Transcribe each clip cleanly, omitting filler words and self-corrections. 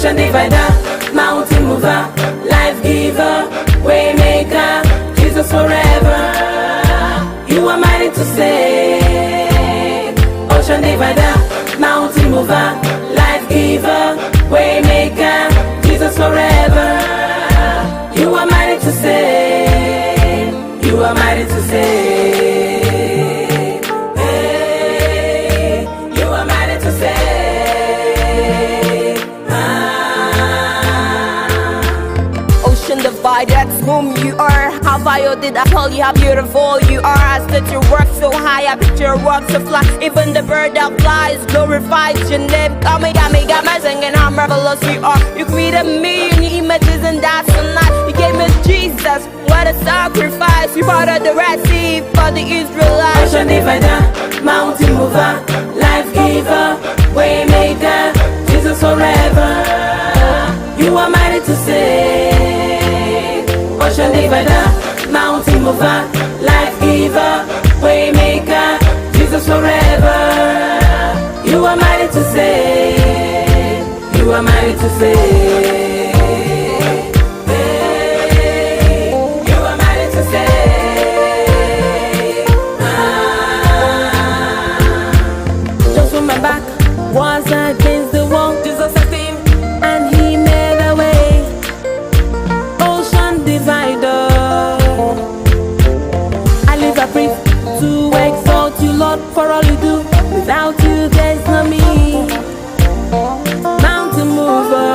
ocean divider, mountain mover, life giver, way maker, Jesus forever. You are mighty to save. Ocean divider, mountain mover, life giver, way maker, Jesus forever. You are mighty to save. You are mighty to save. Hey, you are mighty to save. Ocean divide, that's whom you are. How vile did I tell you how beautiful you are? I stood your work so high, I picture your work so fly. Even the bird that flies glorifies your name. Got me singing how marvelous you are. You created me in your images and that's so nice. You gave me Jesus, what a sacrifice. You brought out the Red Sea for the Israelites. Ocean divider, mountain mover, life giver, way maker, Jesus forever. You are mighty to save. Ocean divider, mountain mover, life giver, way maker, Jesus forever. You are mighty to save. You are mighty to save. Hey, you are mighty to save. Just when my back was against the wall, Jesus stepped in and he made a way. Ocean divider, I live a brief to exalt you, Lord, for all you do. Without you, there's no me. Mountain mover,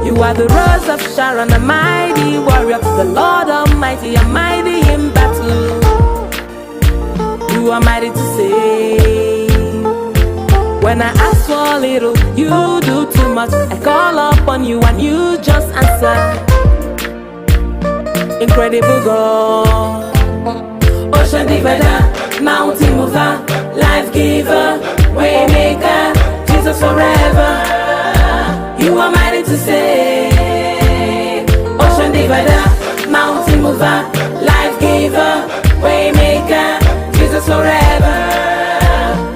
you are the rose of Sharon, a mighty warrior, the Lord Almighty, a mighty in battle. You are mighty to save. When I ask for a little, you do too much. I call upon you and you just answer. Incredible God. Ocean divider, mountain mover, life giver, way maker, Jesus forever. You are mighty to save. Ocean divider, mountain mover, life giver, way maker, Jesus forever.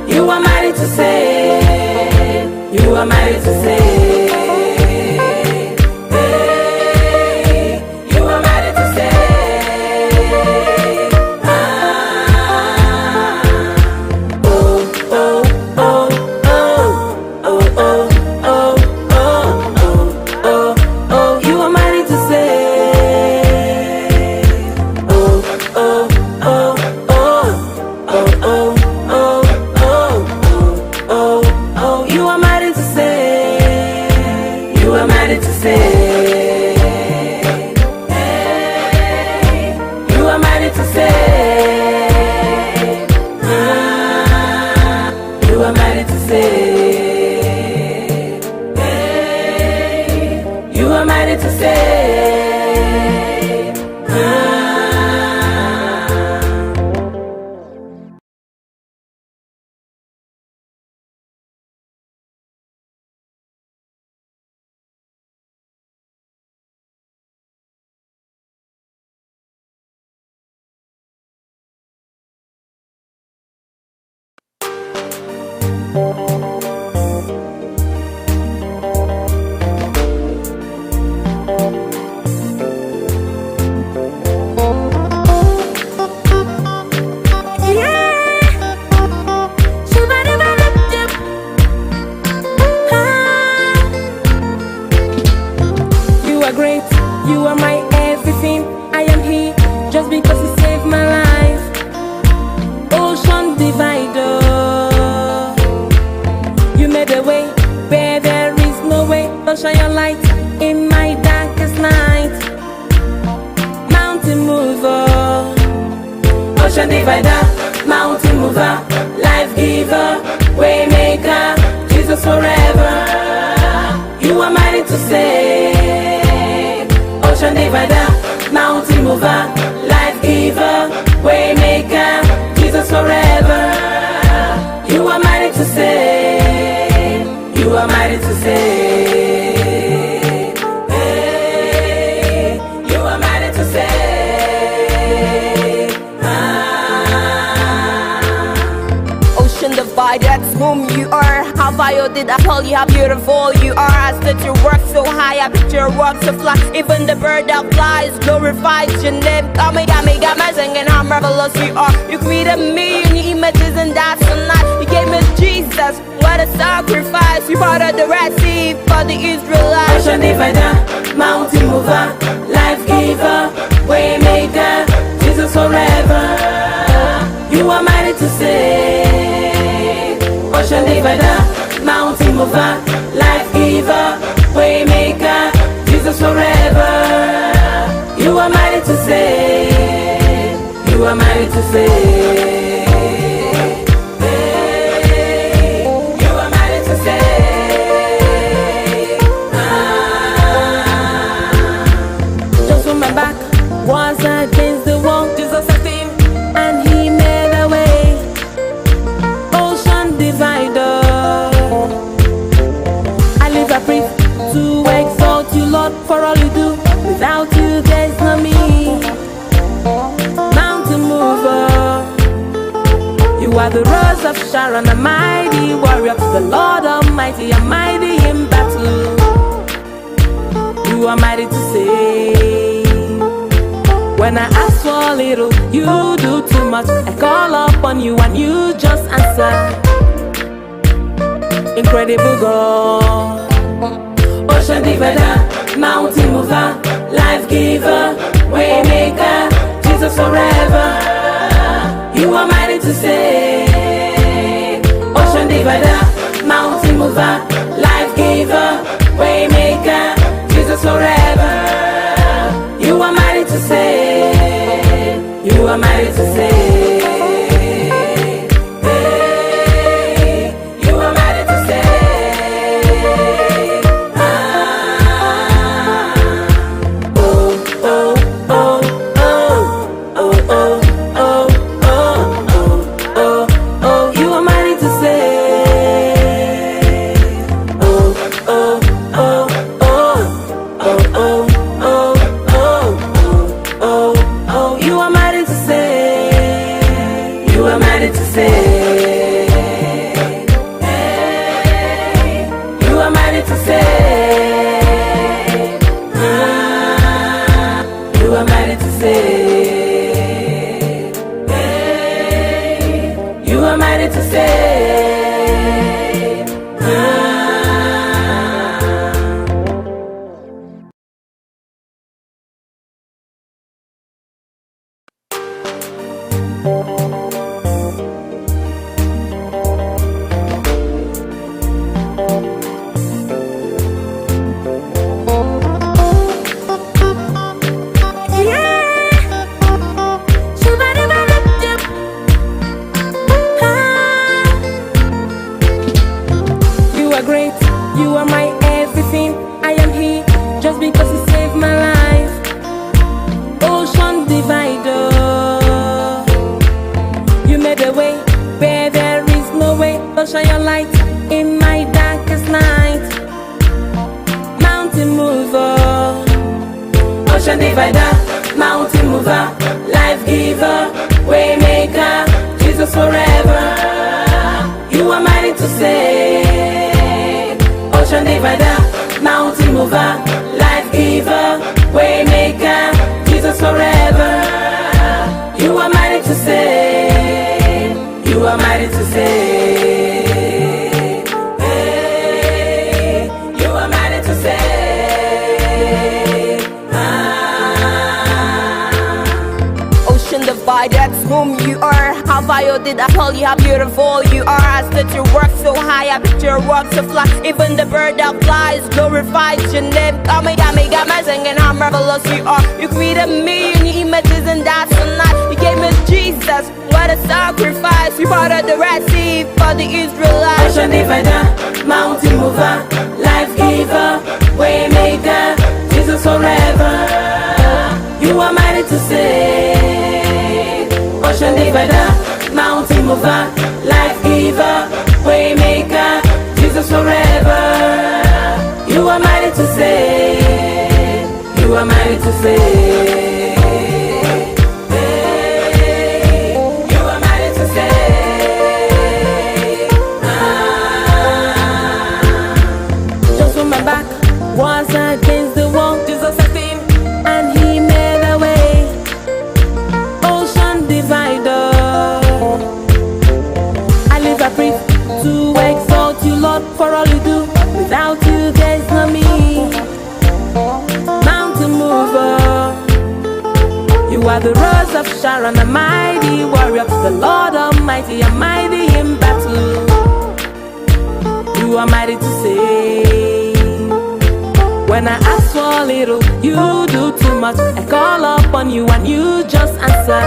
You are mighty to save. You are mighty to save. Hey, you are mighty to save. You are my everything, I am here just because you saved my life. Ocean divider, you made a way where there is no way. Don't shine your light in my darkest night. Mountain mover, ocean divider, mountain mover, life giver, way maker, Jesus forever. You are mighty to save. Ocean divider, mountain mover, life giver, way maker, Jesus forever. You are mighty to save. You are mighty to save. Hey, you are mighty to save. Ocean divider, that's whom you are. How bio did I tell you how beautiful you are? I stood your work so high, I picture your work so fly. Even the bird that flies glorifies your name. Got me singing how marvelous you are. You created me in your images and that's so nice. You gave me Jesus, what a sacrifice. You parted the Red Sea for the Israelites. Ocean divider, mountain mover, life giver, way maker, Jesus forever. You are mighty to save. Ocean divider, mountain mover, life giver, way maker, Jesus forever. You are mighty to save. You are mighty to save. You are mighty to save. Just when my back was against the wall, Jesus stepped in and he made a way. Ocean divider, I live a praise to exalt you, Lord, for all you do. Without you, there's no me. Mountain mover, you are the rose of Sharon, a mighty warrior, the Lord Almighty, a mighty in battle. You are mighty to save. When I ask for a little, you do too much. I call upon you and you just answer. Incredible God. Ocean divider, mountain mover, life giver, way maker, Jesus forever. You are mighty to save. Ocean divider, mountain mover, life giver, way maker, Jesus forever. You are mighty to save. You are mighty to save. You are mighty to save. Shine your light in my darkest night. Mountain mover, ocean divider, mountain mover, life giver, way maker, Jesus forever. You are mighty to save. Ocean divider, mountain mover, life giver, way maker, Jesus forever. You are mighty to save. You are mighty to save. That's whom you are. How bio did I tell you how beautiful you are? I stood your work so high, I picture your work so fly. Even the bird that flies glorifies your name. Got me singing how marvelous you are. You created me in your images and that's so nice. You gave me Jesus, what a sacrifice. You parted the Red Sea for the Israelites. Ocean divider, mountain mover, life giver, way maker, Jesus forever. You are mighty to save. Ocean divider, mountain mover, life giver, way maker, Jesus forever. You are mighty to save. You are mighty to save. You are mighty to save. Sharon, a mighty warrior, the Lord Almighty, a mighty in battle. You are mighty to save. When I ask for a little, you do too much. I call upon you and you just answer.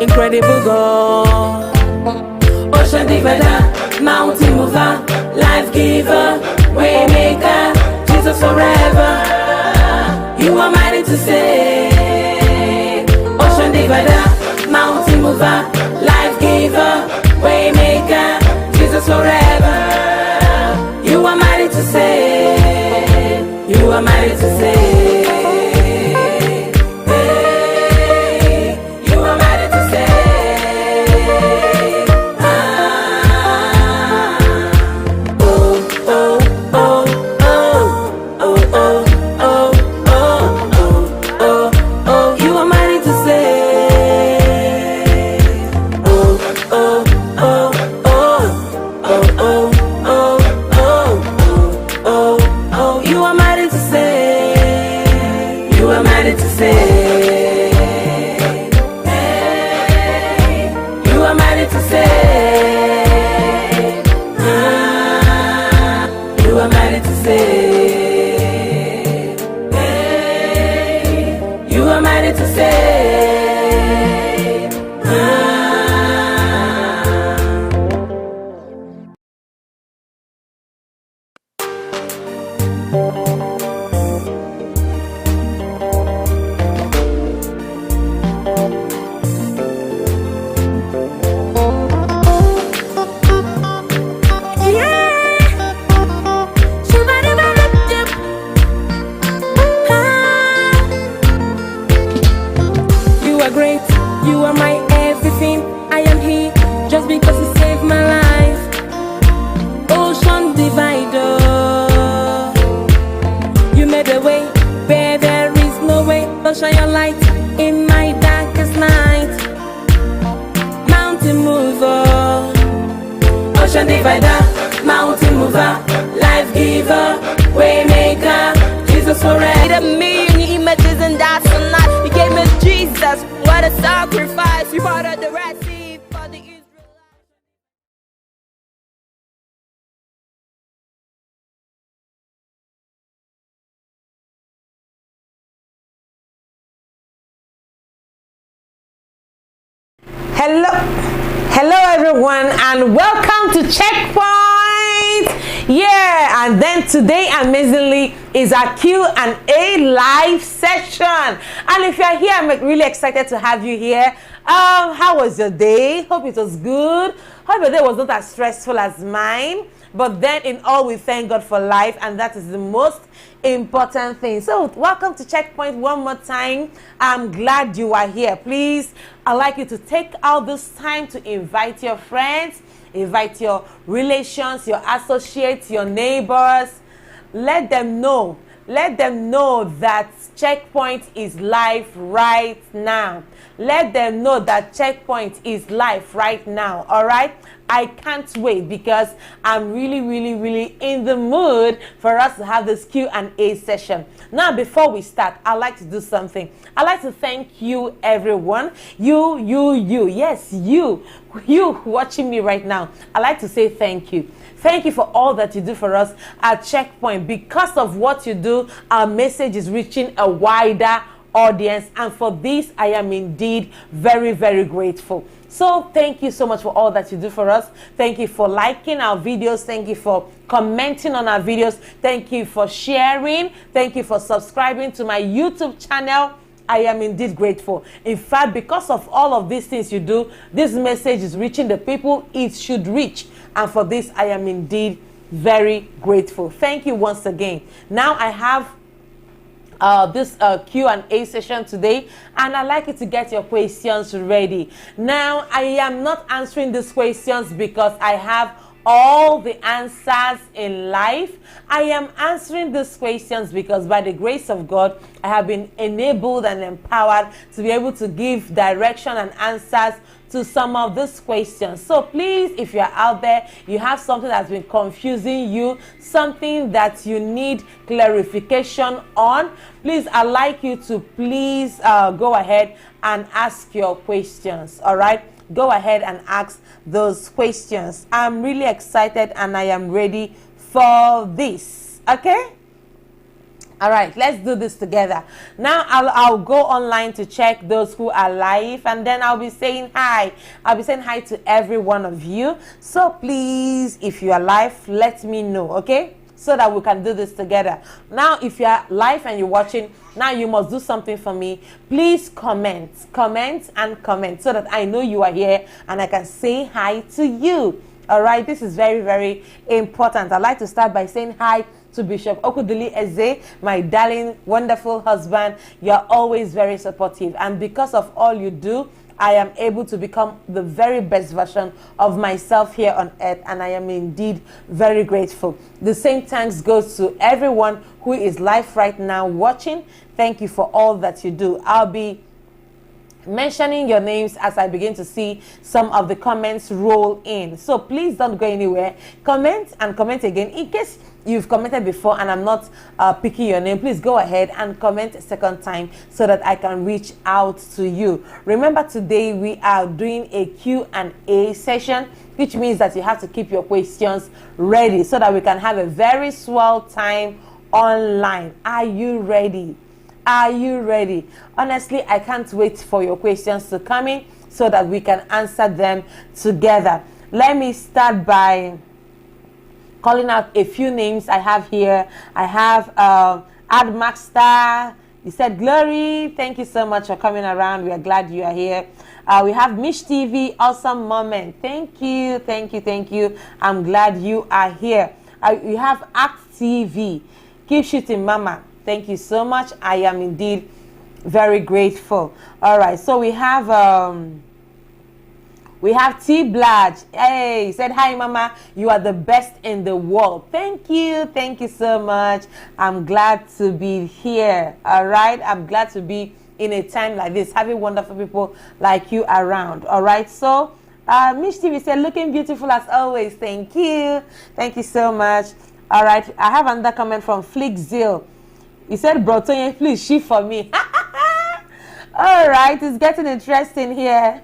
Incredible God, ocean divider, mountain mover, life giver, way maker, Jesus forever. You are mighty to save. Ocean divider, mountain mover, life giver, way maker, Jesus forever. You are mighty to save. You are mighty to save. Shine your light in my darkest night. Mountain mover, ocean divider, mountain mover, life giver, way maker, Jesus forever. A million images and that's a night. You gave me Jesus, what a sacrifice. You brought out the Red Sea for the Israelites. Hello everyone, and welcome to Checkpoint. Yeah, and then today amazingly is our Q&A live session. And if you're here, I'm really excited to have you here. How was your day? Hope it was good. Hope your day was not as stressful as mine. But then in all, we thank God for life, and that is the most important thing. So welcome to Checkpoint one more time. I'm glad you are here. Please, I'd like you to take out this time to invite your friends, invite your relations, your associates, your neighbors. Let them know that Checkpoint is live right now. Let them know that Checkpoint is live right now. All right, I can't wait because I'm really in the mood for us to have this Q&A session. Now, before we start, I'd like to do something. I'd like to thank you, everyone. Yes, you watching me right now. I'd like to say thank you. Thank you for all that you do for us at Checkpoint. Because of what you do, our message is reaching a wider audience, and for this I am indeed very grateful. So thank you so much for all that you do for us. Thank you for liking our videos. Thank you for commenting on our videos. Thank you for sharing. Thank you for subscribing to my YouTube channel. I am indeed grateful. In fact, because of all of these things you do, this message is reaching the people it should reach, and for this I am indeed very grateful. Thank you once again. Now I have this Q&A session today, and I'd like you to get your questions ready. Now, I am not answering these questions because I have all the answers in life. I am answering these questions because by the grace of God, I have been enabled and empowered to be able to give direction and answers to some of these questions. So please, if you're out there, you have something that's been confusing you, something that you need clarification on, please, I'd like you to please go ahead and ask your questions. All right, go ahead and ask those questions. I'm really excited and I am ready for this. Okay, all right, let's do this together. Now I'll go online to check those who are live, and then I'll be saying hi. I'll be saying hi to every one of you. So please, if you are live, let me know, okay, so that we can do this together. Now, if you are live and you're watching, now you must do something for me. Please comment so that I know you are here and I can say hi to you. All right, this is very, very important. I'd like to start by saying hi to Bishop Okudili Eze, my darling, wonderful husband. You're always very supportive, and because of all you do, I am able to become the very best version of myself here on earth, and I am indeed very grateful. The same thanks goes to everyone who is live right now watching. Thank you for all that you do. I'll be mentioning your names as I begin to see some of the comments roll in. So please don't go anywhere. Comment and comment again. In case you've commented before and I'm not picking your name, please go ahead and comment a second time so that I can reach out to you. Remember, today we are doing a Q&A session, which means that you have to keep your questions ready so that we can have a very swell time online. Are you ready? Are you ready? Honestly, I can't wait for your questions to come in so that we can answer them together. Let me start by calling out a few names I have here. I have Admaxstar. You said Glory. Thank you so much for coming around. We are glad you are here. We have Mish TV. Awesome moment. Thank you. Thank you. Thank you. I'm glad you are here. We have Act TV. Keep shooting, Mama. Thank you so much. I am indeed very grateful. All right. So we have T Bladge. Hey, he said, hi, Mama. You are the best in the world. Thank you. Thank you so much. I'm glad to be here. All right. I'm glad to be in a time like this, having wonderful people like you around. All right. So Mish TV said, looking beautiful as always. Thank you. Thank you so much. All right. I have another comment from Flickzil. He said, Bro, Tony, please shift for me. All right. It's getting interesting here.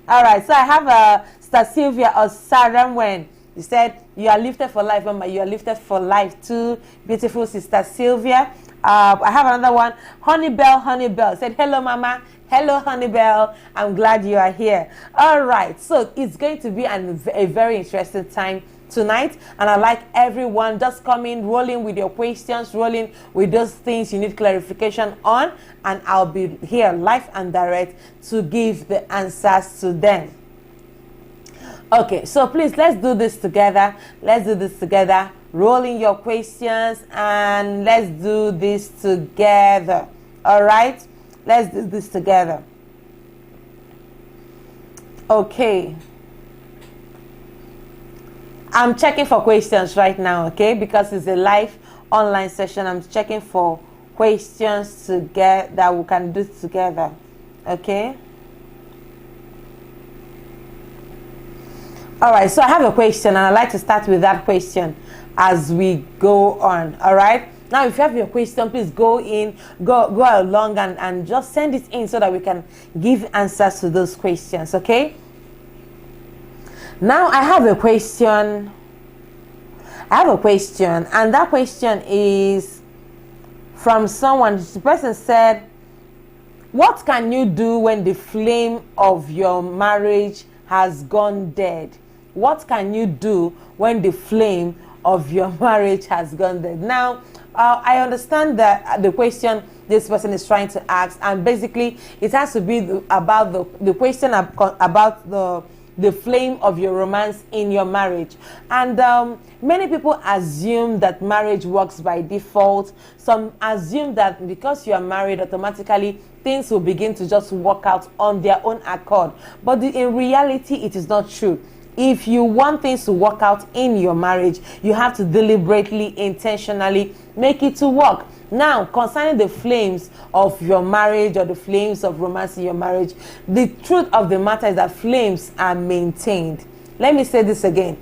All right, so I have Star Sylvia or Saramwen. You said, you are lifted for life, Mama. You are lifted for life too. Beautiful Sister Sylvia. I have another one. Honeybell said, hello, Mama. Hello, Honeybell. I'm glad you are here. All right, so it's going to be a very interesting time tonight, and I'd like everyone just come in, rolling with your questions, rolling with those things you need clarification on, and I'll be here live and direct to give the answers to them. Okay, so please, let's do this together. Let's do this together. Rolling your questions, and let's do this together. All right, let's do this together. Okay. I'm checking for questions right now, okay? Because it's a live online session. I'm checking for questions to get that we can do together, okay? All right, so I have a question, and I'd like to start with that question as we go on, all right? Now, if you have your question, please go along and just send it in so that we can give answers to those questions, okay? Now I have a question. And that question is from someone. The person said, what can you do when the flame of your marriage has gone dead? What can you do when the flame of your marriage has gone dead? Now, I understand that the question this person is trying to ask, and basically it has to be about the question about the flame of your romance in your marriage. And many people assume that marriage works by default. Some assume that because you are married, automatically things will begin to just work out on their own accord. But in reality, it is not true. If you want things to work out in your marriage, you have to deliberately, intentionally make it to work. Now, concerning the flames of your marriage or the flames of romance in your marriage, the truth of the matter is that flames are maintained. Let me say this again.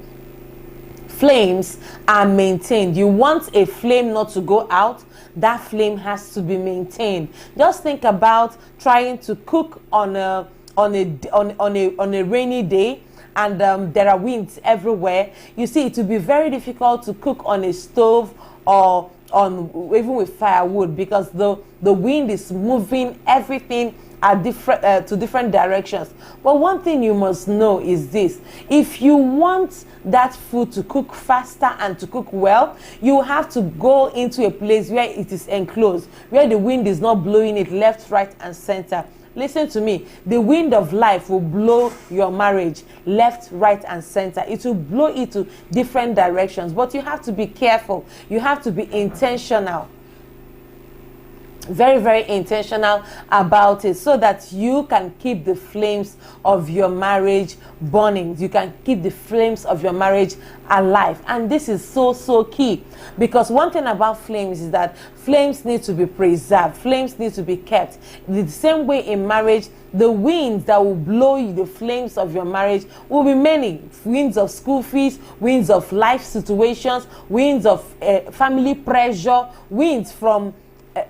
Flames are maintained. You want a flame not to go out, that flame has to be maintained. Just think about trying to cook on a rainy day, and there are winds everywhere. You see, it will be very difficult to cook on a stove or on even with firewood, because the wind is moving everything at different directions. But one thing you must know is this: if you want that food to cook faster and to cook well, you have to go into a place where it is enclosed, where the wind is not blowing it left, right, and center. Listen to me. The wind of life will blow your marriage left, right, and center. It will blow it to different directions. But you have to be careful. You have to be intentional. Very, very intentional about it, so that you can keep the flames of your marriage burning. You can keep the flames of your marriage alive. And this is so key, because one thing about flames is that flames need to be preserved. Flames need to be kept. The same way in marriage, the winds that will blow you, the flames of your marriage, will be many. Winds of school fees, winds of life situations, winds of family pressure, winds from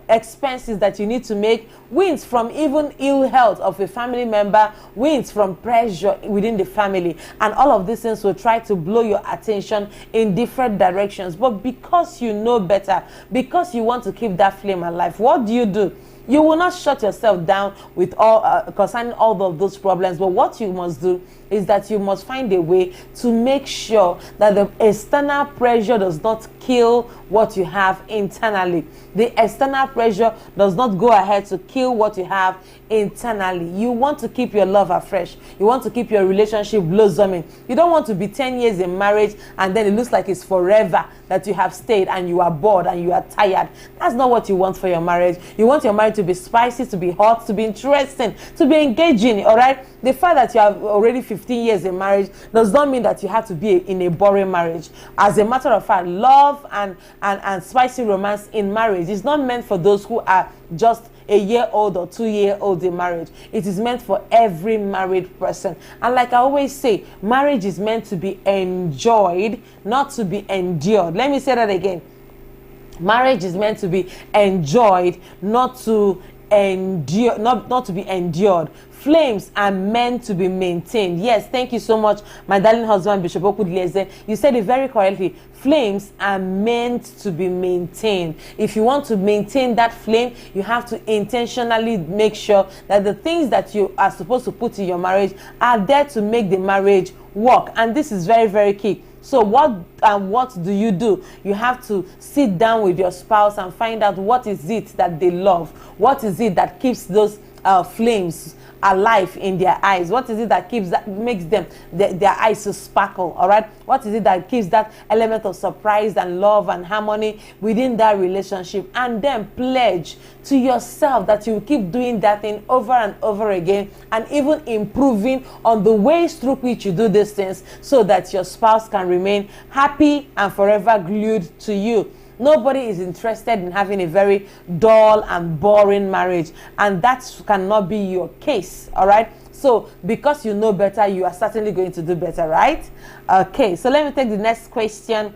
expenses that you need to make, winds from even ill health of a family member, winds from pressure within the family, and all of these things will try to blow your attention in different directions. But because you know better, because you want to keep that flame alive, what do? You will not shut yourself down with all concerning all of those problems. But what you must do is that you must find a way to make sure that the external pressure does not kill what you have internally. The external pressure does not go ahead to kill what you have internally. You want to keep your love afresh. You want to keep your relationship blossoming. You don't want to be 10 years in marriage and then it looks like it's forever that you have stayed and you are bored and you are tired. That's not what you want for your marriage. You want your marriage to be spicy, to be hot, to be interesting, to be engaging, all right? The fact that you have already 15 years in marriage does not mean that you have to be in a boring marriage. As a matter of fact, love and spicy romance in marriage is not meant for those who are just a year old or 2 year old in marriage. It is meant for every married person. And like I always say, marriage is meant to be enjoyed, not to be endured. Let me say that again. Marriage is meant to be enjoyed, not to endure, not to be endured. Flames are meant to be maintained. Yes, thank you so much, my darling husband, Bishop Okudileze. You said it very correctly. Flames are meant to be maintained. If you want to maintain that flame, you have to intentionally make sure that the things that you are supposed to put in your marriage are there to make the marriage work. And this is very, very key. So what do? You have to sit down with your spouse and find out what is it that they love. What is it that keeps those flames alive in their eyes? What is it that makes them their eyes to sparkle? All right, what is it that gives that element of surprise and love and harmony within that relationship? And then pledge to yourself that you will keep doing that thing over and over again, and even improving on the ways through which you do these things, so that your spouse can remain happy and forever glued to you. Nobody is interested in having a very dull and boring marriage, and that cannot be your case, all right? So because you know better, you are certainly going to do better, right? Okay, so let me take the next question.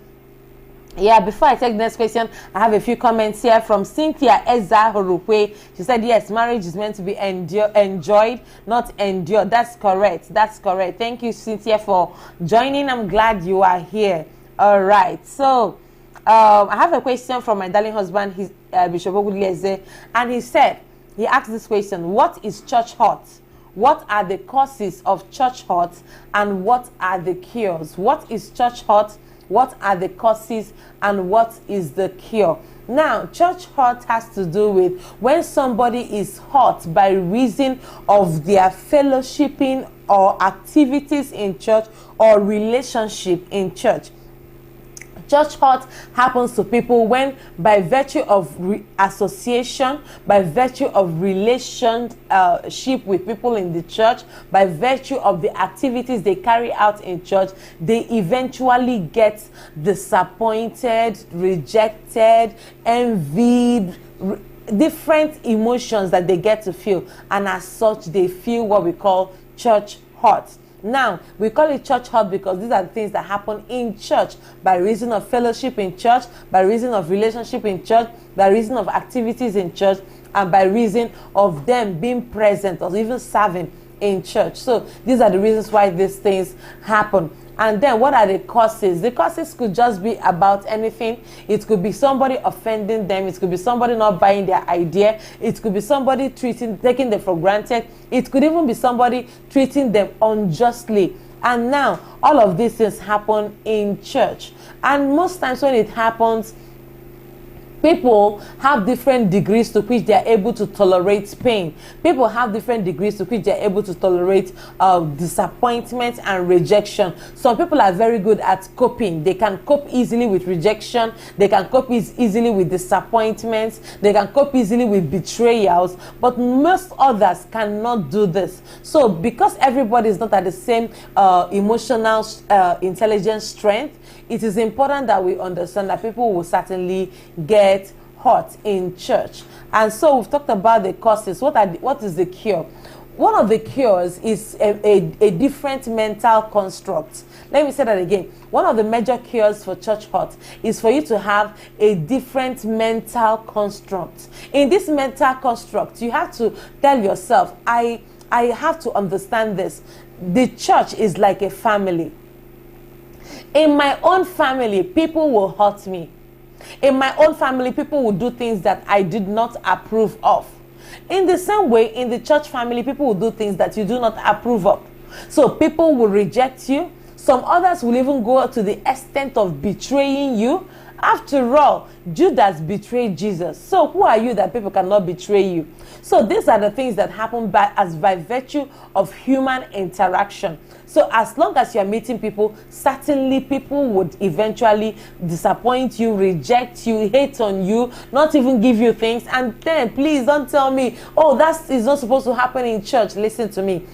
Yeah, before I take the next question, I have a few comments here from Cynthia Eza Horukwe. She said, yes, marriage is meant to be enjoyed, not endured. That's correct. That's correct. Thank you, Cynthia, for joining. I'm glad you are here. All right, so I have a question from my darling husband, Bishop Ogudileze, and he asked this question: what is church hurt? What are the causes of church hurt, and what are the cures? What is church hurt? What are the causes, and what is the cure? Now, church hurt has to do with when somebody is hurt by reason of their fellowshipping or activities in church or relationship in church. Church hurt happens to people when, by virtue of association, by virtue of relationship with people in the church, by virtue of the activities they carry out in church, they eventually get disappointed, rejected, envied, different emotions that they get to feel, and as such they feel what we call church hurt. Now, we call it church hurt because these are the things that happen in church by reason of fellowship in church, by reason of relationship in church, by reason of activities in church, and by reason of them being present or even serving in church. So these are the reasons why these things happen. And then what are the causes? The causes could just be about anything. It could be somebody offending them. It could be somebody not buying their idea. It could be somebody taking them for granted. It could even be somebody treating them unjustly. And now all of these things happen in church. And most times when it happens, people have different degrees to which they are able to tolerate pain. People have different degrees to which they are able to tolerate disappointment and rejection. Some people are very good at coping. They can cope easily with rejection. They can cope easily with disappointments. They can cope easily with betrayals. But most others cannot do this. So because everybody is not at the same emotional intelligence strength, it is important that we understand that people will certainly get hurt in church. And so we've talked about the causes. What is the cure? One of the cures is a different mental construct. Let me say that again. One of the major cures for church hurt is for you to have a different mental construct. In this mental construct, you have to tell yourself, I have to understand this. The church is like a family. In my own family, people will hurt me. In my own family, people will do things that I did not approve of. In the same way, in the church family, people will do things that you do not approve of. So people will reject you. Some others will even go to the extent of betraying you. After all, Judas betrayed Jesus. So who are you that people cannot betray you? So these are the things that happen by virtue of human interaction. So as long as you're meeting people, certainly people would eventually disappoint you, reject you, hate on you, not even give you things. And then please don't tell me, oh, that is not supposed to happen in church. Listen to me.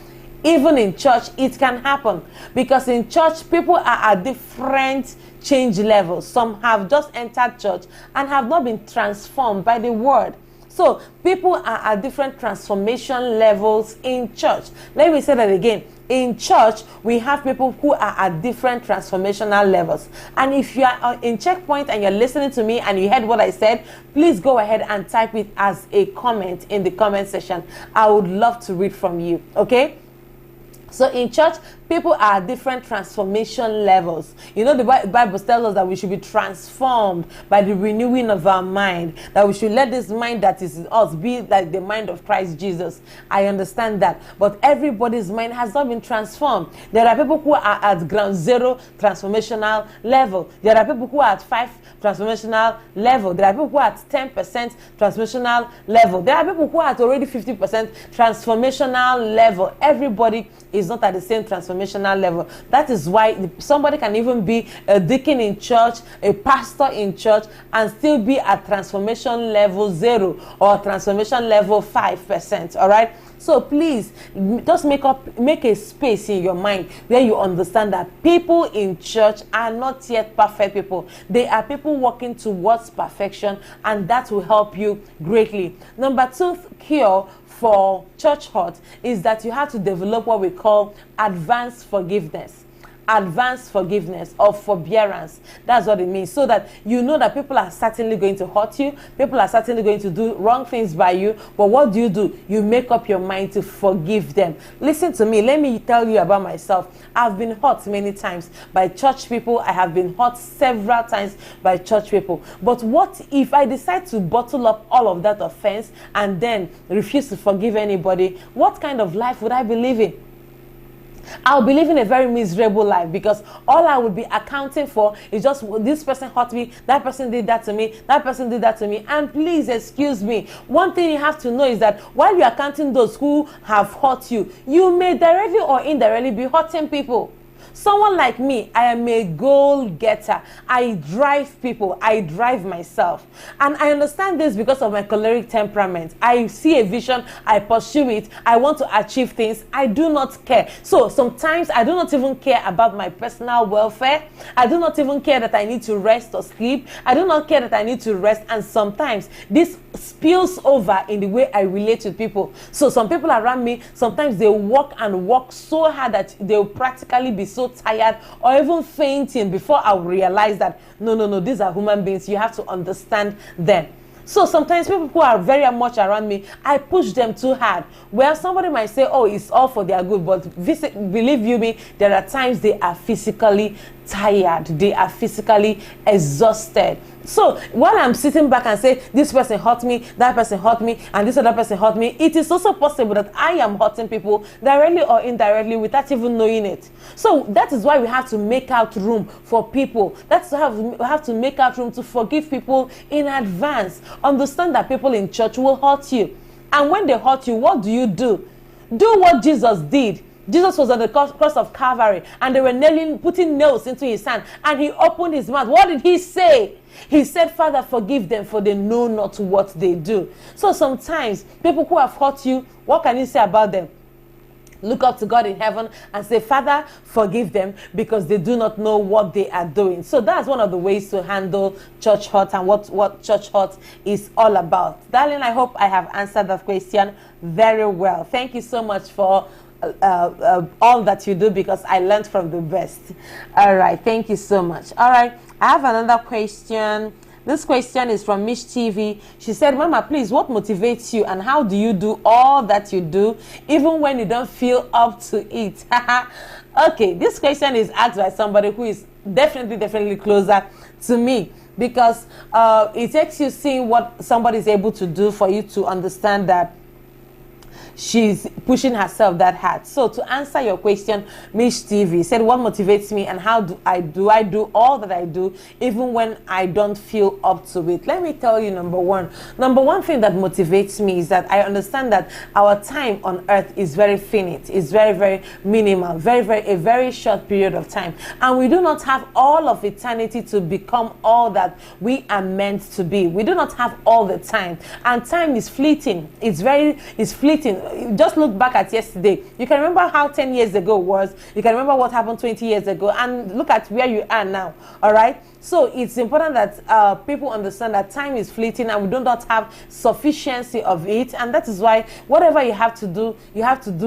Even in church, it can happen. Because in church, people are at different change levels. Some have just entered church and have not been transformed by the word. So people are at different transformation levels in church. Let me say that again. In church, we have people who are at different transformational levels. And if you are in Checkpoint and you're listening to me and you heard what I said, please go ahead and type it as a comment in the comment section. I would love to read from you. Okay? So in church, people are at different transformation levels. You know, the Bible tells us that we should be transformed by the renewing of our mind. That we should let this mind that is in us be like the mind of Christ Jesus. I understand that. But everybody's mind has not been transformed. There are people who are at ground zero transformational level. There are people who are at 5 transformational level. There are people who are at 10% transformational level. There are people who are at already 50% transformational level. Everybody is not at the same transformational level. That is why somebody can even be a deacon in church, a pastor in church, and still be at transformation level 0 or transformation level 5%. All right. So please just make a space in your mind where you understand that people in church are not yet perfect people. They are people working towards perfection, and that will help you greatly. Number 2 cure for church hurt is that you have to develop what we call advanced forgiveness. Advanced forgiveness or forbearance. That's what it means. So that you know that people are certainly going to hurt you. People are certainly going to do wrong things by you. But what do? You make up your mind to forgive them. Listen to me. Let me tell you about myself. I've been hurt many times by church people. I have been hurt several times by church people. But what if I decide to bottle up all of that offense and then refuse to forgive anybody? What kind of life would I be living? I'll be living a very miserable life, because all I would be accounting for is just this person hurt me, that person did that to me, that person did that to me. And please excuse me, one thing you have to know is that while you are counting those who have hurt you, you may directly or indirectly be hurting people. Someone like me, I am a goal getter. I drive people. I drive myself. And I understand this because of my choleric temperament. I see a vision. I pursue it. I want to achieve things. I do not care. So sometimes I do not even care about my personal welfare. I do not even care that I need to rest or sleep. I do not care that I need to rest. And sometimes this spills over in the way I relate with people. So some people around me, sometimes they work and work so hard that they'll practically be so tired or even fainting before I realize that no, these are human beings. You have to understand them. So sometimes people who are very much around me, I push them too hard. Well, somebody might say, oh, it's all for their good. But believe you me, there are times they are physically tired. They are physically exhausted. So while I'm sitting back and say, this person hurt me, that person hurt me, and this other person hurt me, it is also possible that I am hurting people directly or indirectly without even knowing it. So that is why we have to make out room for people. That's why we have to make out room to forgive people in advance. Understand that people in church will hurt you. And when they hurt you, what do? Do what Jesus did. Jesus was on the cross of Calvary, and they were putting nails into his hand, and he opened his mouth. What did he say? He said, Father, forgive them, for they know not what they do. So sometimes people who have hurt you, what can you say about them? Look up to God in heaven and say, Father, forgive them, because they do not know what they are doing. So that's one of the ways to handle church hurt and what church hurt is all about. Darling, I hope I have answered that question very well. Thank you so much for all that you do, because I learned from the best. All right, thank you so much. All right, I have another question. This question is from Mish TV. She said, Mama, please, what motivates you, and how do you do all that you do even when you don't feel up to it? Okay, this question is asked by somebody who is definitely closer to me, because it takes you seeing what somebody is able to do for you to understand that she's pushing herself that hard. So to answer your question, Miss TV said, what motivates me, and how do I do all that I do even when I don't feel up to it? Let me tell you, number one thing that motivates me is that I understand that our time on earth is very finite. It's very minimal, a very short period of time, and we do not have all of eternity to become all that we are meant to be. We do not have all the time, and time is fleeting. It's fleeting. Just look back at yesterday. You can remember how 10 years ago was. You can remember what happened 20 years ago, and look at where you are now. All right. So it's important that people understand that time is fleeting, and we do not have sufficiency of it. And that is why whatever you have to do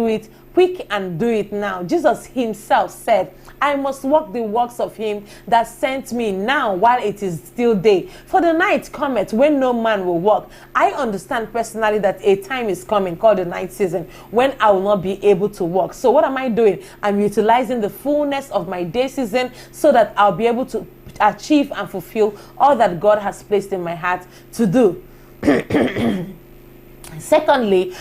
it quick and do it now. Jesus himself said, I must walk the works of him that sent me now while it is still day. For the night cometh when no man will walk. I understand personally that a time is coming called the night season when I will not be able to walk. So what am I doing? I'm utilizing the fullness of my day season so that I'll be able to achieve and fulfill all that God has placed in my heart to do. Secondly,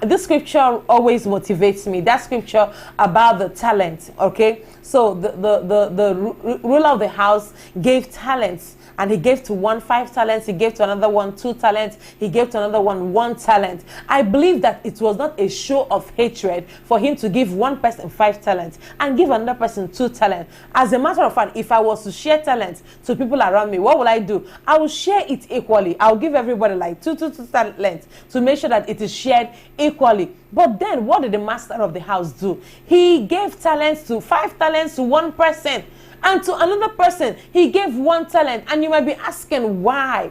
this scripture always motivates me. That scripture about the talent. Okay, so the ruler of the house gave talents, and he gave to one 5 talents, he gave to another one 2 talents, he gave to another one 1 talent. I believe that it was not a show of hatred for him to give one person 5 talents and give another person 2 talents. As a matter of fact, if I was to share talents to people around me, what will I do? I will share it equally. I'll give everybody like 2 talents to make sure that it is shared equally. But then what did the master of the house do? He gave 5 talents to one person, and to another person he gave 1 talent. And you might be asking, why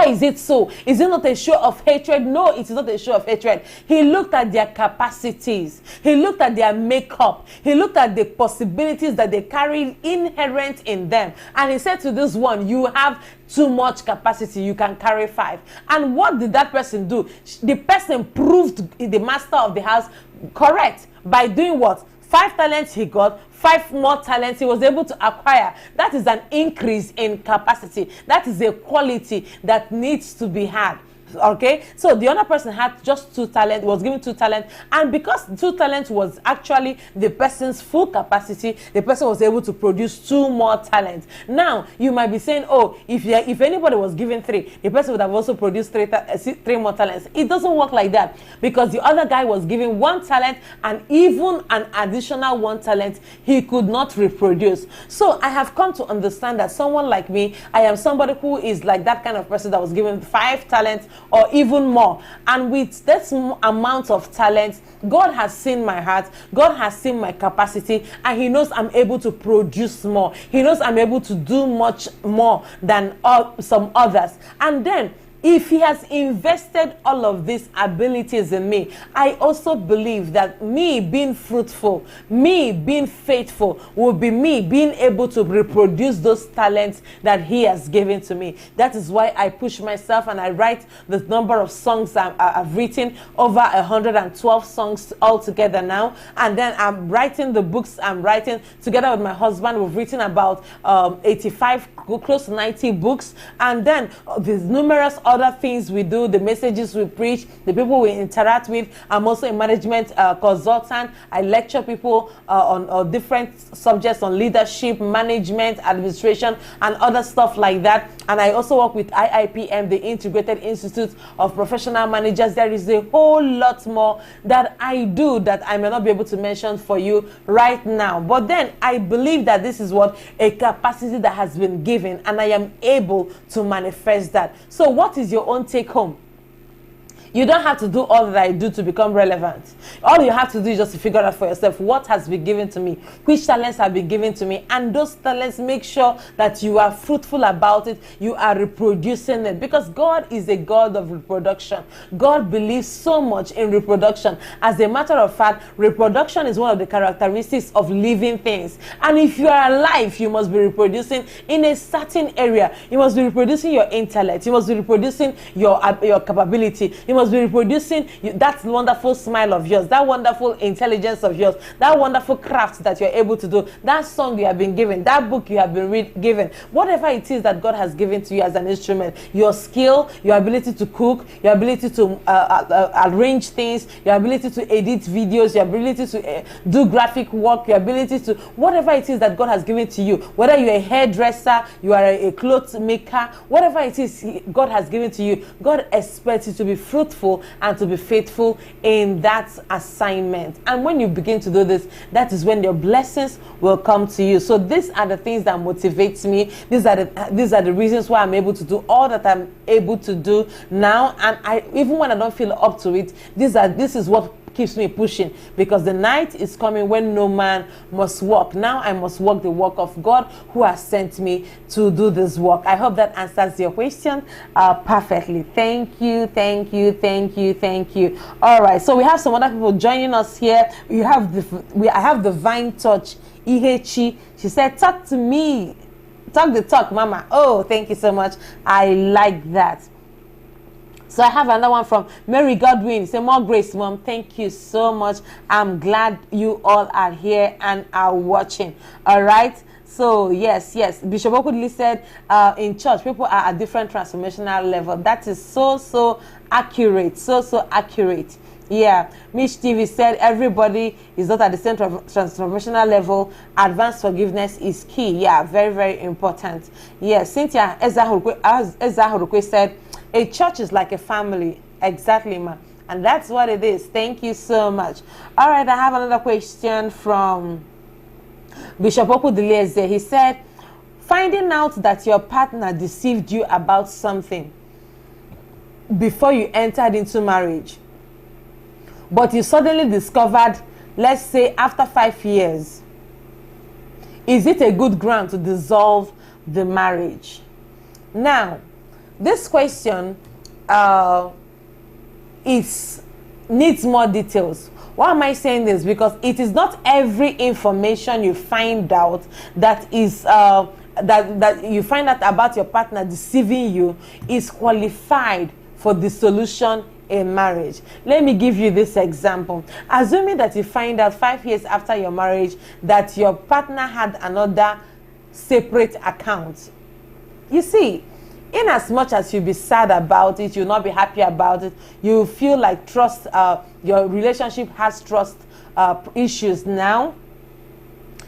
is it so? Is it not a show of hatred? No, it is not a show of hatred. He looked at their capacities, he looked at their makeup, he looked at the possibilities that they carried inherent in them, and he said to this one, you have too much capacity, you can carry 5. And what did that person do? The person proved the master of the house correct by doing what? 5 talents he got, 5 more talents he was able to acquire. That is an increase in capacity. That is a quality that needs to be had. Okay, so the other person had just 2 talents, was given 2 talents, and because 2 talents was actually the person's full capacity, the person was able to produce 2 more talents. Now you might be saying, oh, if anybody was given 3, the person would have also produced 3 more talents. It doesn't work like that, because the other guy was given 1 talent, and even an additional 1 talent he could not reproduce. So I have come to understand that someone like me, I am somebody who is like that kind of person that was given 5 talents or even more, and with this amount of talent, God has seen my heart, God has seen my capacity, and he knows I'm able to produce more. He knows I'm able to do much more than some others. And then if he has invested all of these abilities in me, I also believe that me being fruitful, me being faithful, will be me being able to reproduce those talents that he has given to me. That is why I push myself, and I write the number of songs I've written, over 112 songs altogether now. And then I'm writing the books I'm writing together with my husband. We've written about 85, close to 90 books. And then there's numerous other things we do, the messages we preach, the people we interact with. I'm also a management consultant. I lecture people on different subjects, on leadership, management, administration, and other stuff like that. And I also work with IIPM, the Integrated Institute of Professional Managers. There is a whole lot more that I do that I may not be able to mention for you right now. But then I believe that this is what a capacity that has been given, and I am able to manifest that. So what is your own take home? You don't have to do all that I do to become relevant. All you have to do is just to figure out for yourself what has been given to me, which talents have been given to me, and those talents, make sure that you are fruitful about it, you are reproducing it, because God is a God of reproduction. God believes so much in reproduction. As a matter of fact, reproduction is one of the characteristics of living things. And if you are alive, you must be reproducing in a certain area. You must be reproducing your intellect. You must be reproducing your capability. You must be reproducing that wonderful smile of yours, that wonderful intelligence of yours, that wonderful craft that you're able to do, that song you have been given, that book you have been given, whatever it is that God has given to you as an instrument, your skill, your ability to cook, your ability to arrange things, your ability to edit videos, your ability to do graphic work, your ability to whatever it is that God has given to you, whether you're a hairdresser, you are a clothes maker, whatever it is God has given to you, God expects you to be fruitful and to be faithful in that assignment. And when you begin to do this, that is when your blessings will come to you. So these are the things that motivates me. These are the reasons why I'm able to do all that I'm able to do now. And even when I don't feel up to it, this is what keeps me pushing, because the night is coming when no man must walk. Now I must walk the walk of God who has sent me to do this work. I hope that answers your question perfectly. Thank you, thank you, thank you, thank you. All right, so we have some other people joining us here. I have Divine Touch Ihechi. She said, talk to me, talk the talk, mama. Oh, thank you so much. I like that. So I have another one from Mary Godwin. Say, more grace, mom. Thank you so much. I'm glad you all are here and are watching. All right. So yes. Bishop Okudili said, in church, people are at different transformational level. That is so accurate. So accurate. Yeah. Mitch TV said, everybody is not at the same transformational level. Advanced forgiveness is key. Yeah. Very important. Yeah. Cynthia Ezahurukwe said, a church is like a family. Exactly, ma. And that's what it is. Thank you so much. All right, I have another question from Bishop Okudileze. He said, finding out that your partner deceived you about something before you entered into marriage, but you suddenly discovered, let's say after 5 years, is it a good ground to dissolve the marriage? Now, this question needs more details. Why am I saying this? Because it is not every information you find out that is that you find out about your partner deceiving you is qualified for dissolution in marriage. Let me give you this example. Assuming that you find out 5 years after your marriage that your partner had another separate account. You see, In as much as you'll be sad about it, you'll not be happy about it, you feel like your relationship has trust issues now,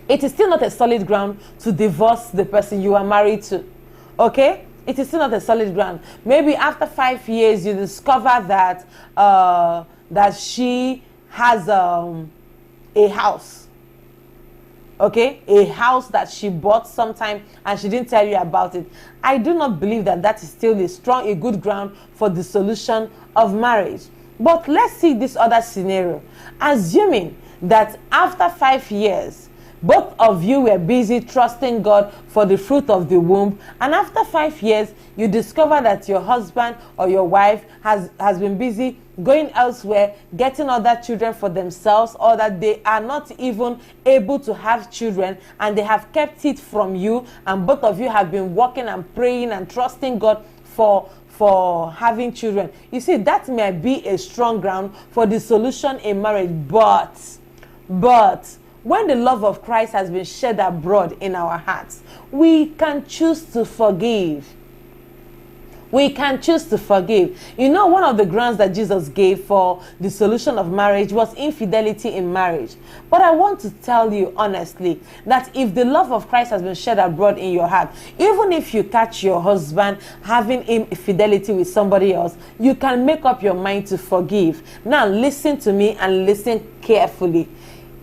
it is still not a solid ground to divorce the person you are married to. Okay? It is still not a solid ground. Maybe after 5 years, you discover that that she has a house. Okay, a house that she bought sometime and she didn't tell you about it. I do not believe that that is still a good ground for the dissolution of marriage. But let's see this other scenario. Assuming that after 5 years, both of you were busy trusting God for the fruit of the womb, and after 5 years, you discover that your husband or your wife has been busy going elsewhere, getting other children for themselves, or that they are not even able to have children and they have kept it from you, and both of you have been working and praying and trusting God for having children. You see, that may be a strong ground for the dissolution in marriage, but when the love of Christ has been shed abroad in our hearts, we can choose to forgive. We can choose to forgive. You know, one of the grounds that Jesus gave for the dissolution of marriage was infidelity in marriage. But I want to tell you honestly that if the love of Christ has been shed abroad in your heart, even if you catch your husband having infidelity with somebody else, you can make up your mind to forgive. Now listen to me and listen carefully.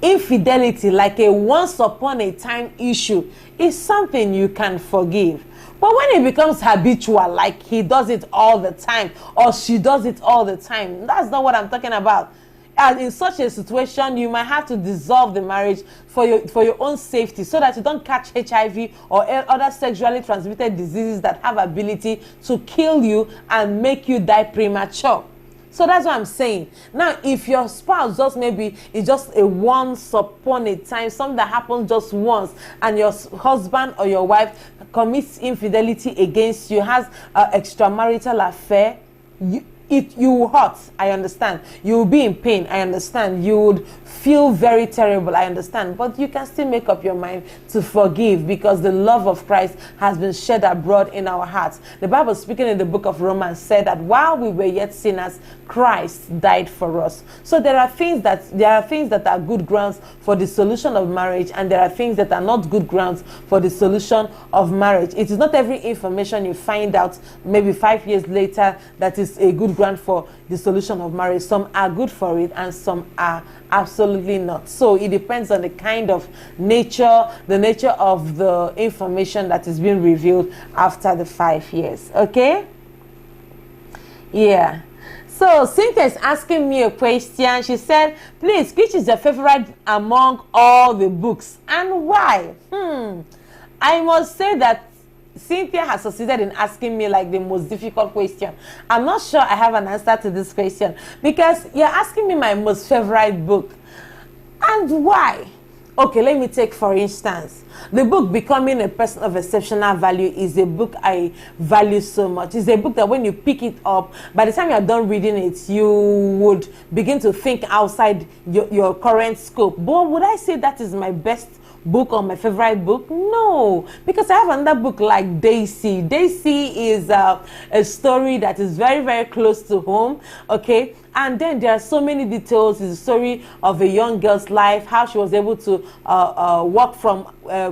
Infidelity, like a once upon a time issue, is something you can forgive. But when it becomes habitual, like he does it all the time or she does it all the time, that's not what I'm talking about. And in such a situation, you might have to dissolve the marriage for your own safety, so that you don't catch HIV or other sexually transmitted diseases that have ability to kill you and make you die premature. So that's what I'm saying. Now, if your spouse is just a once upon a time, something that happens just once, and your husband or your wife commits infidelity against you, has an extramarital affair, you will hurt, I understand. You will be in pain, I understand. You would feel very terrible, I understand. But you can still make up your mind to forgive, because the love of Christ has been shed abroad in our hearts. The Bible, speaking in the book of Romans, said that while we were yet sinners, Christ died for us. So there are things that are good grounds for the dissolution of marriage, and there are things that are not good grounds for the dissolution of marriage. It is not every information you find out maybe 5 years later that is a good ground for the dissolution of marriage. Some are good for it and some are absolutely not. So it depends on the kind of nature of the information that is being revealed after the 5 years. Okay? Yeah. So Cynthia is asking me a question. She said, please, which is your favorite among all the books and why? I must say that Cynthia has succeeded in asking me like the most difficult question. I'm not sure I have an answer to this question, because you're asking me my most favorite book. And why? Okay, let me take for instance. The book Becoming a Person of Exceptional Value is a book I value so much. It's a book that when you pick it up, by the time you're done reading it, you would begin to think outside your current scope. But would I say that is my best book or my favorite book? No, because I have another book like Daisy. Daisy is a story that is very, very close to home, okay? And then there are so many details. It's a story of a young girl's life, how she was able to walk from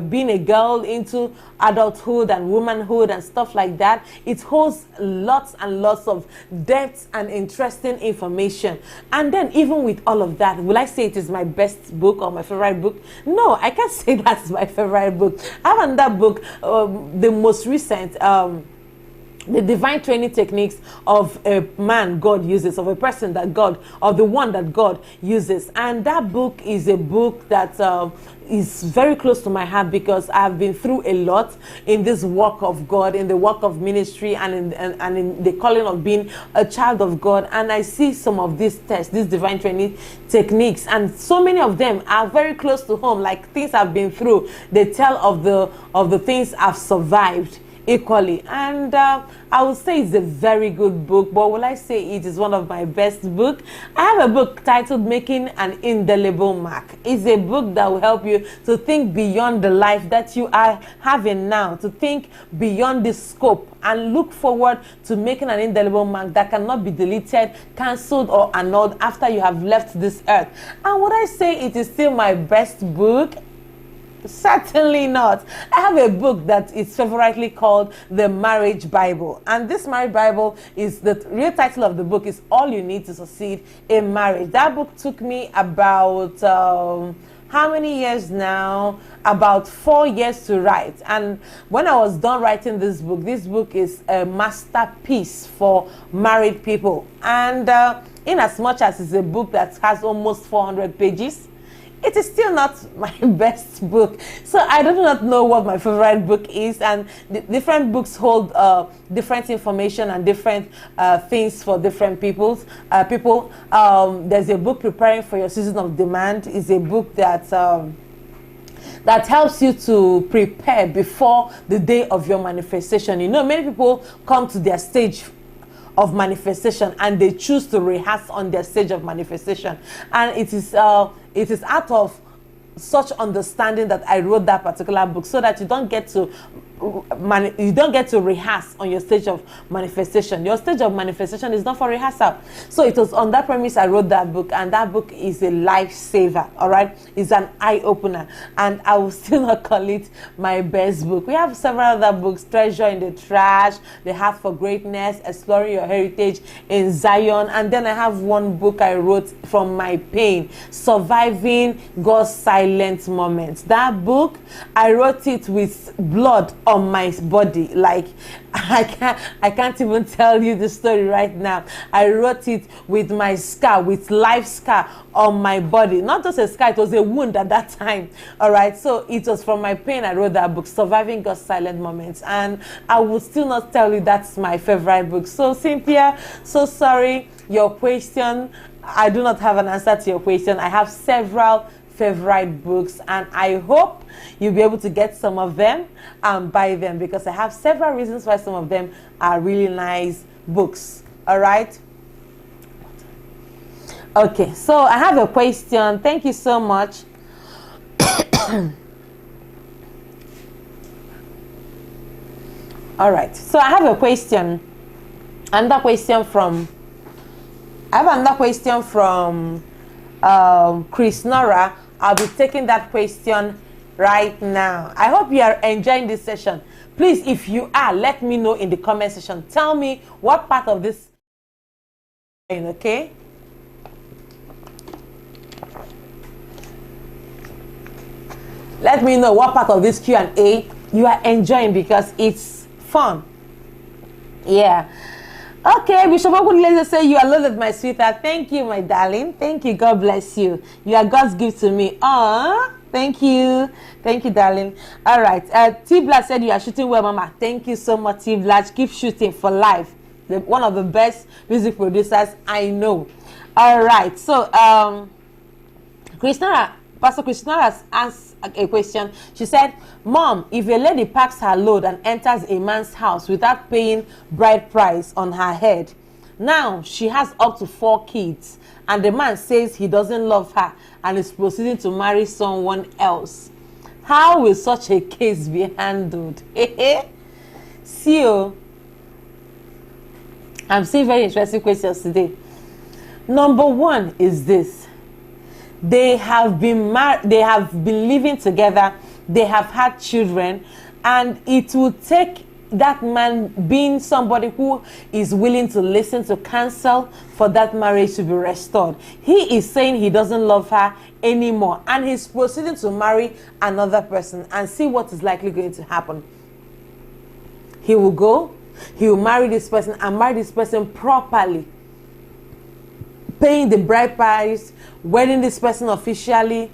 being a girl into adulthood and womanhood and stuff like that. It holds lots and lots of depth and interesting information. And then even with all of that, will I say it is my best book or my favorite book? No, I can't say that's my favorite book. I have another book, the most recent, the divine training techniques of a man God uses, of a person that God, of the one that God uses. And that book is a book that is very close to my heart, because I've been through a lot in this work of God, in the work of ministry, and in the calling of being a child of God. And I see some of these tests, these divine training techniques, and so many of them are very close to home, like things I've been through. They tell of the things I've survived equally. And I would say it's a very good book, but will I say it is one of my best book? I have a book titled Making an Indelible Mark. It's a book that will help you to think beyond the life that you are having now, to think beyond the scope and look forward to making an indelible mark that cannot be deleted, cancelled, or annulled after you have left this earth. And would I say it is still my best book? Certainly not. I have a book that is favorably called The Marriage Bible, and this Marriage Bible is, the real title of the book is All You Need to Succeed in Marriage. That book took me about how many years now? About 4 years to write. And when I was done writing this book is a masterpiece for married people. And in as much as it's a book that has almost 400 pages, it is still not my best book. So I do not know what my favorite book is, and different books hold different information and different things for different people. There's a book, Preparing for Your Season of Demand. Is a book that that helps you to prepare before the day of your manifestation. You know, many people come to their stage of manifestation and they choose to rehearse on their stage of manifestation, and it is out of such understanding that I wrote that particular book, so that you don't get to rehearse on your stage of manifestation. Your stage of manifestation is not for rehearsal. So it was on that premise I wrote that book, and that book is a lifesaver. All right, it's an eye opener, and I will still not call it my best book. We have several other books: Treasure in the Trash, The Heart for Greatness, Exploring Your Heritage in Zion, and then I have one book I wrote from my pain, Surviving God's Silent Moments. That book, I wrote it with blood on my body. Like, I can't even tell you the story right now. I wrote it with my scar, with life scar on my body. Not just a scar, it was a wound at that time. All right, so it was from my pain I wrote that book, Surviving God's Silent Moments. And I will still not tell you that's my favorite book. So Cynthia, so sorry, your question, I do not have an answer to your question. I have several favorite books, and I hope you'll be able to get some of them and buy them, because I have several reasons why some of them are really nice books. All right, okay, so I have a question. Thank you so much. All right, so I have a question. Another question from Chris Nora. I'll be taking that question right now. I hope you are enjoying this session. Please, if you are, let me know in the comment section. Tell me what part of this, okay? Let me know what part of this Q&A you are enjoying, because it's fun. Yeah. Okay, Bishop Ogunleze say you are loaded, my sweetheart. Thank you, my darling. Thank you. God bless you. You are God's gift to me. Thank you. Thank you, darling. All right. T Black said you are shooting well, Mama. Thank you so much, T Black. Keep shooting for life. One of the best music producers I know. All right. So, Pastor Christina has asked a question. She said, Mom, if a lady packs her load and enters a man's house without paying bride price on her head, now she has up to 4 kids, and the man says he doesn't love her and is proceeding to marry someone else, how will such a case be handled? See, I'm seeing very interesting questions today. Number one is this: they have been living together, they have had children, and it will take that man being somebody who is willing to listen to counsel for that marriage to be restored. He is saying he doesn't love her anymore, and he's proceeding to marry another person, and see what is likely going to happen. He will marry this person and marry this person properly, paying the bride price, wedding this person officially,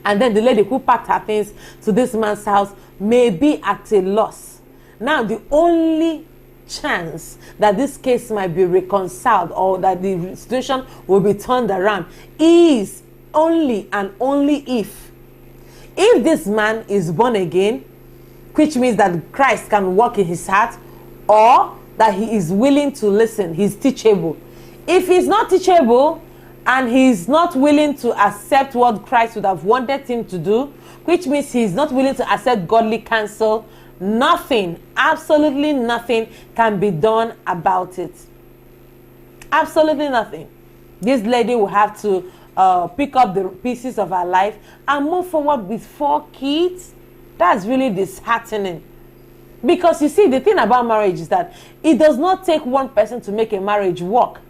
and then the lady who packed her things to this man's house may be at a loss. Now, the only chance that this case might be reconciled or that the situation will be turned around is only and only if this man is born again, which means that Christ can work in his heart, or that he is willing to listen, he's teachable. If he's not teachable and he's not willing to accept what Christ would have wanted him to do, which means he's not willing to accept godly counsel, nothing, absolutely nothing can be done about it. Absolutely nothing. This lady will have to pick up the pieces of her life and move forward with 4 kids. That's really disheartening. Because you see, the thing about marriage is that it does not take one person to make a marriage work.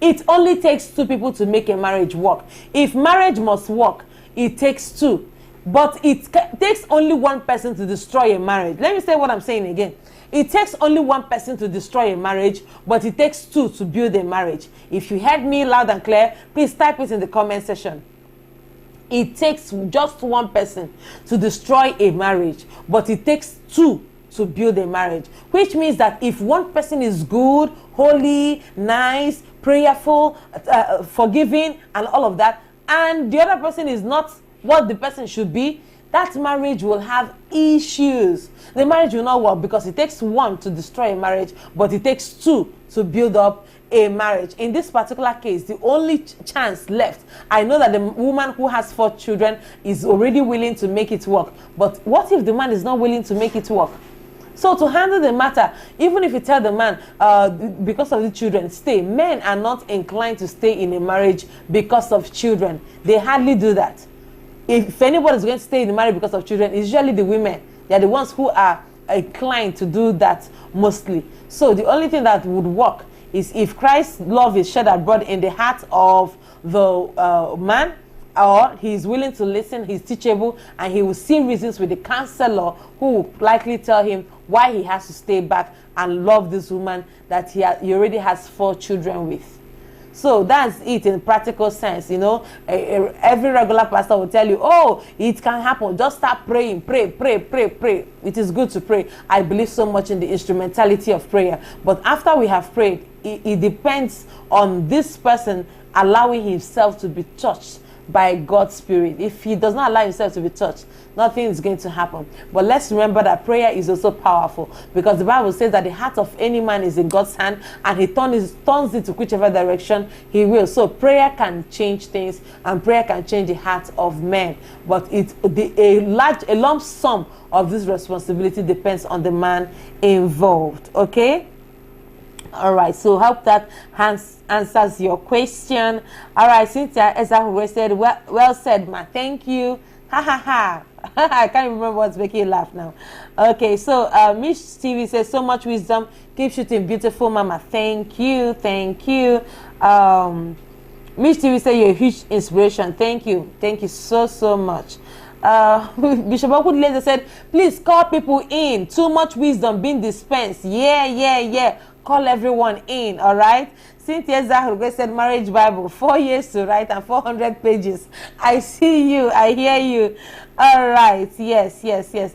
It only takes 2 people to make a marriage work. If marriage must work, it takes 2. But it takes only one person to destroy a marriage. Let me say what I'm saying again. It takes only one person to destroy a marriage, but it takes 2 to build a marriage. If you heard me loud and clear, please type it in the comment section. It takes just one person to destroy a marriage, but it takes 2 to build a marriage. Which means that if one person is good, holy, nice, prayerful, forgiving, and all of that, and the other person is not what the person should be, that marriage will have issues. The marriage will not work because it takes 1 to destroy a marriage, but it takes 2 to build up a marriage. In this particular case, the only chance left, I know that the woman who has 4 children is already willing to make it work, but what if the man is not willing to make it work? So to handle the matter, even if you tell the man, because of the children, stay, men are not inclined to stay in a marriage because of children. They hardly do that. If anybody is going to stay in the marriage because of children, it's usually the women. They are the ones who are inclined to do that mostly. So the only thing that would work is if Christ's love is shed abroad in the heart of the man, or he's willing to listen, he's teachable, and he will see reasons with the counselor who will likely tell him why he has to stay back and love this woman that he already has 4 children with. So that's it in practical sense, you know. Every regular pastor will tell you, oh, it can happen. Just start praying, pray. It is good to pray. I believe so much in the instrumentality of prayer. But after we have prayed, it depends on this person allowing himself to be touched by God's Spirit. If he does not allow himself to be touched, nothing is going to happen. But let's remember that prayer is also powerful, because the Bible says that the heart of any man is in God's hand, and he turns it to whichever direction he will. So prayer can change things, and prayer can change the heart of men. But a lump sum of this responsibility depends on the man involved. Okay? All right, so hope that answers your question. All right, Cynthia Ezahue said, well said, ma. Thank you. Ha ha ha. I can't remember what's making you laugh now. Okay, so Miss TV says, so much wisdom. Keep shooting, beautiful mama. Thank you. Thank you. Miss TV said, you're a huge inspiration. Thank you. Thank you so much. Bishop Okudleze said, please call people in. Too much wisdom being dispensed. Yeah. Call everyone in, all right? Cynthia Zahur said, marriage Bible, 4 years to write and 400 pages. I see you. I hear you. All right. Yes.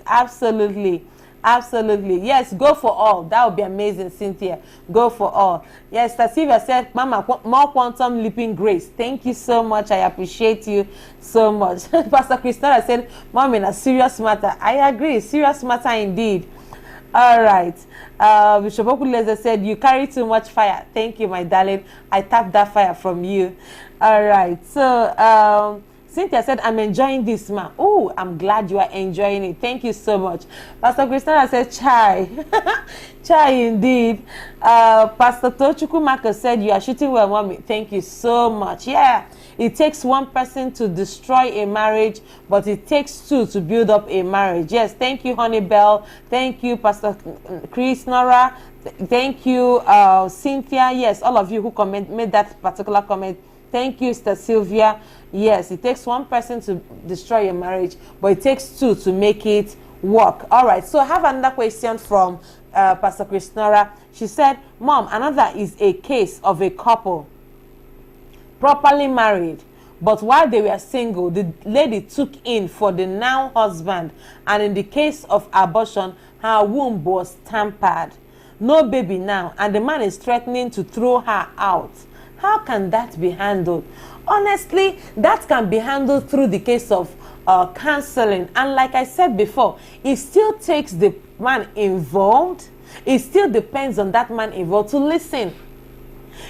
Absolutely. Yes, go for all. That would be amazing, Cynthia. Go for all. Yes, Tasivia said, Mama, more quantum leaping grace. Thank you so much. I appreciate you so much. Pastor Christina said, Mom, in a serious matter. I agree. Serious matter indeed. All right. Bishop Okudleze said, you carry too much fire. Thank you, my darling. I tapped that fire from you. All right. So, Cynthia said, I'm enjoying this, ma. Oh, I'm glad you are enjoying it. Thank you so much. Pastor Christina said, chai. Chai indeed. Pastor Tochukwu Marcus said, you are shooting well, mommy. Thank you so much. Yeah. It takes one person to destroy a marriage, but it takes 2 to build up a marriage. Yes, thank you, Honey Bell. Thank you, Pastor Chris Nora. Thank you, Cynthia. Yes, all of you who made that particular comment. Thank you, Sister Sylvia. Yes, it takes one person to destroy a marriage, but it takes 2 to make it work. All right, so I have another question from Pastor Chris Nora. She said, Mom, another is a case of a couple properly married, but while they were single, the lady took in for the now husband, and in the case of abortion, her womb was tampered. No baby now, and the man is threatening to throw her out. How can that be handled? honestly, that can be handled through the case of counseling. And like I said before, it still takes the man involved. It still depends on that man involved to listen.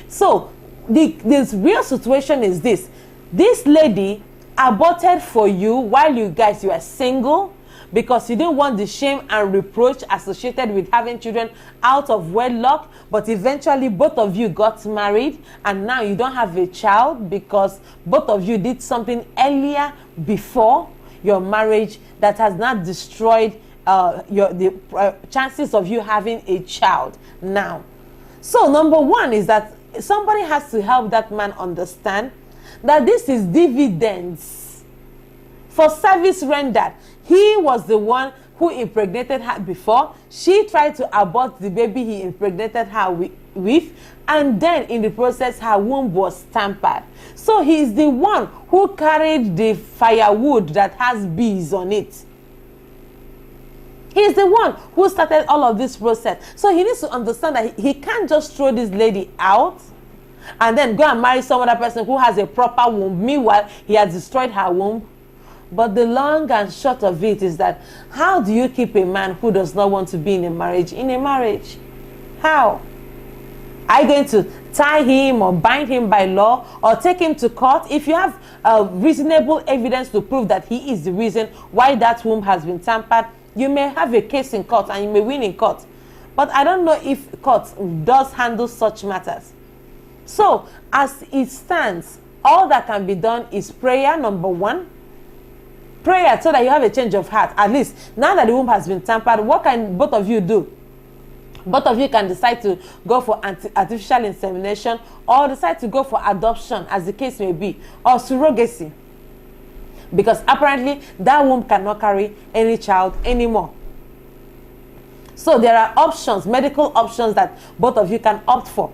So this real situation is this. This lady aborted for you while you guys were single, because you didn't want the shame and reproach associated with having children out of wedlock. But eventually both of you got married, and now you don't have a child because both of you did something earlier before your marriage that has not destroyed the chances of you having a child now. So number one is that somebody has to help that man understand that this is dividends for service rendered. He was the one who impregnated her before. She tried to abort the baby he impregnated her with, and then in the process her womb was tampered. So he is the one who carried the firewood that has bees on it. He is the one who started all of this process. So he needs to understand that he can't just throw this lady out and then go and marry some other person who has a proper womb. Meanwhile, he has destroyed her womb. But the long and short of it is that, how do you keep a man who does not want to be in a marriage in a marriage? How? Are you going to tie him or bind him by law or take him to court? If you have reasonable evidence to prove that he is the reason why that womb has been tampered, you may have a case in court and you may win in court. But I don't know if court does handle such matters. So, as it stands, all that can be done is prayer, number one. Prayer so that you have a change of heart. At least, now that the womb has been tampered, what can both of you do? Both of you can decide to go for artificial insemination, or decide to go for adoption, as the case may be, or surrogacy. Because apparently, that womb cannot carry any child anymore. So there are options, medical options that both of you can opt for.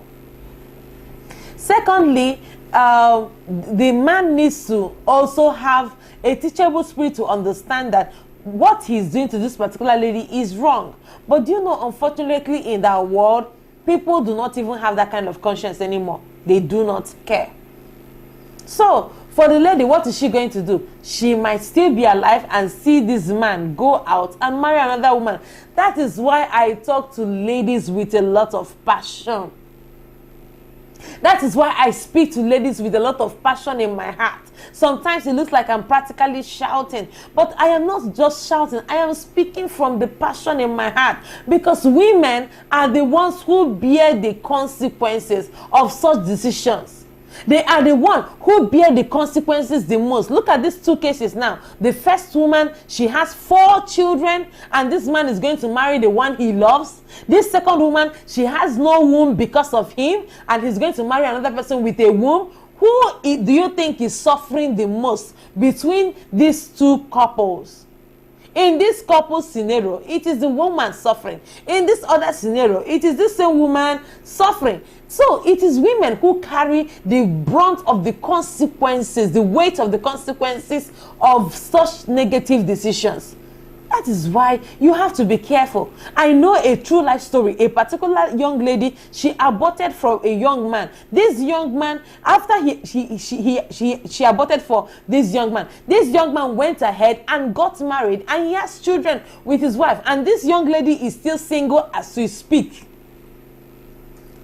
Secondly, the man needs to also have a teachable spirit to understand that what he's doing to this particular lady is wrong. But do you know, unfortunately, in that world, people do not even have that kind of conscience anymore. They do not care. So, for the lady, what is she going to do? She might still be alive and see this man go out and marry another woman. That is why I talk to ladies with a lot of passion. That is why I speak to ladies with a lot of passion in my heart. Sometimes it looks like I'm practically shouting, but I am not just shouting. I am speaking from the passion in my heart, because women are the ones who bear the consequences of such decisions. They are the one who bear the consequences the most. Look at these two cases now. The first woman, she has 4 children, and this man is going to marry the one he loves. This second woman, she has no womb because of him, and he's going to marry another person with a womb. Who do you think is suffering the most between these two couples? In this couple scenario, it is the woman suffering. In this other scenario, it is the same woman suffering. So it is women who carry the brunt of the consequences, the weight of the consequences of such negative decisions. That is why you have to be careful. I know a true life story. A particular young lady, she aborted for a young man. This young man, after she aborted for this young man went ahead and got married, and he has children with his wife. And this young lady is still single as we speak.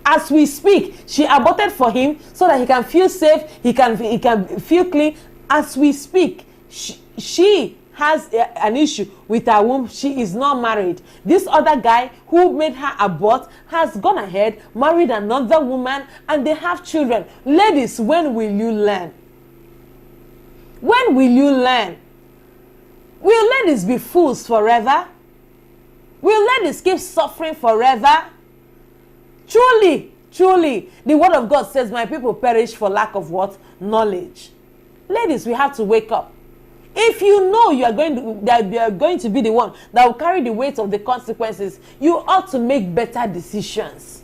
As we speak, she aborted for him so that he can feel safe, he can feel clean. As we speak, she has an issue with her womb. She is not married. This other guy who made her abort has gone ahead, married another woman, and they have children. Ladies, when will you learn? When will you learn? Will ladies be fools forever? Will ladies keep suffering forever? Truly, the word of God says, my people perish for lack of what? Knowledge. Ladies, we have to wake up. If you know you are going to be the one that will carry the weight of the consequences, you ought to make better decisions.